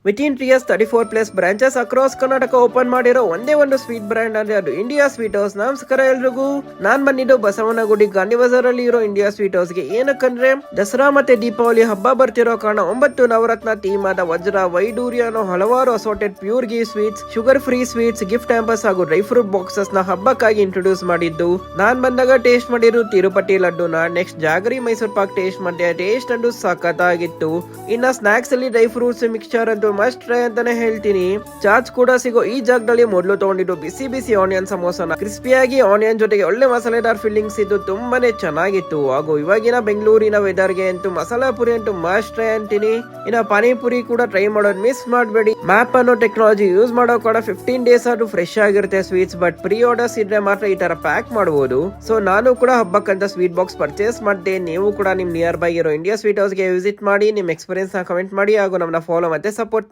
Within 3 years 34 plus branches across Karnataka open ಮಾಡಿರೋ ಒಂದೇ ಒಂದು ಸ್ವೀಟ್ ಬ್ರ್ಯಾಂಡ್ ಅಂದ್ರೆ ಅದು ಇಂಡಿಯಾ ಸ್ವೀಟ್ ಹೌಸ್. ನಮಸ್ಕಾರ ಎಲ್ರಿಗೂ, ನಾನ್ ಬಂದಿದ್ದು ಬಸವನಗುಡಿ ಗಾಂಧಿ ಬಜಾರ್ ಅಲ್ಲಿ ಇರೋ ಇಂಡಿಯಾ ಸ್ವೀಟ್ ಹೌಸ್ ಗೆ. ಏನಕ್ಕಂದ್ರೆ ದಸರಾ ಮತ್ತೆ ದೀಪಾವಳಿ ಹಬ್ಬ ಬರ್ತಿರೋ ಕಾರಣ 9 ನವರತ್ನ ಥೀಮ್ ಆದ ವಜ್ರ, ವೈಡೂರ್ಯ ಅನ್ನೋ ಹಲವಾರು assorted pure ghee sweets, sugar free sweets, gift hampers ಹಾಗೂ ಡ್ರೈ ಫ್ರೂಟ್ ಬಾಕ್ಸಸ್ ನ ಹಬ್ಬಕ್ಕಾಗಿ ಇಂಟ್ರೊಡ್ಯೂಸ್ ಮಾಡಿದ್ದು. ನಾನ್ ಬಂದಾಗ ಟೇಸ್ಟ್ ಮಾಡಿರೋ ತಿರುಪತಿ ಲಡ್ಡುನ, next jaggery Mysore pak taste ಮಾಡಿದೆ. ಟೇಸ್ಟ್ ಅಂಟು ಸಖತ್ತಾಗಿತ್ತು. ಇನ್ನ ಸ್ನಾಕ್ಸ್ ಅಲ್ಲಿ ಡ್ರೈ ಫ್ರೂಟ್ಸ್ ಮಿಕ್ಸ್ಚರ್ ಅಂತೂ ಮಸ್ಟ್ ಟ್ರೈ ಅಂತಾನೆ ಹೇಳ್ತೀನಿ. ಚಾರ್ಜ್ ಕೂಡ ಸಿಗೋ ಈ ಜಾಗದಲ್ಲಿ ಮೊದಲು ತಗೊಂಡಿದ್ದು ಬಿಸಿ ಬಿಸಿ ಆನಿಯನ್ ಸಮೋಸನ. ಕ್ರಿಸ್ಪಿಯಾಗಿ ಆನಿಯನ್ ಜೊತೆಗೆ ಒಳ್ಳೆ ಮಸಾಲೆದಾರ್ ಫಿಲ್ಲಿಂಗ್ಸ್ ಇದ್ದು ತುಂಬಾನೇ ಚೆನ್ನಾಗಿತ್ತು. ಹಾಗೂ ಇವಾಗಿನ ಬೆಂಗಳೂರಿನ ವೆದರ್ ಗೆ ಅಂತೂ ಮಸಾಲಾ ಪುರಿ ಅಂತೂ ಮಸ್ಟ್ ಟ್ರೈ ಅಂತೀನಿ. ಇನ್ನ ಪಾನಿಪುರಿ ಕೂಡ ಟ್ರೈ ಮಾಡೋದು ಮಿಸ್ ಮಾಡಬೇಡಿ. ಮ್ಯಾಪ್ ಅನ್ನೋ ಟೆಕ್ನಾಲಜಿ ಯೂಸ್ ಮಾಡೋ ಕೂಡ 15 ಡೇಸ್ ಆದ್ರೂ ಫ್ರೆಶ್ ಆಗಿರುತ್ತೆ ಸ್ವೀಟ್ಸ್. ಬಟ್ ಪ್ರೀ ಆರ್ಡರ್ಸ್ ಇದ್ರೆ ಮಾತ್ರ ಈ ತರ ಪ್ಯಾಕ್ ಮಾಡಬಹುದು. ಸೊ ನಾನು ಕೂಡ ಹಬ್ಬಕ್ಕಂತ ಸ್ವೀಟ್ ಬಾಕ್ಸ್ ಪರ್ಚೇಸ್ ಮಾಡಿದೆ. ನೀವು ಕೂಡ ನಿಮ್ ನಿಯರ್ ಬೈ ಇರೋ ಇಂಡಿಯಾ ಸ್ವೀಟ್ ಹೌಸ್ ಗೆ ವಿಸಿಟ್ ಮಾಡಿ ನಿಮ್ ಎಕ್ಸ್ಪೀರಿಯನ್ಸ್ ನ ಕಮೆಂಟ್ ಮಾಡಿ ಹಾಗೂ ನಮ್ಮನ್ನ ಫಾಲೋ ಮತ್ತೆ ಸಪೋರ್ಟ್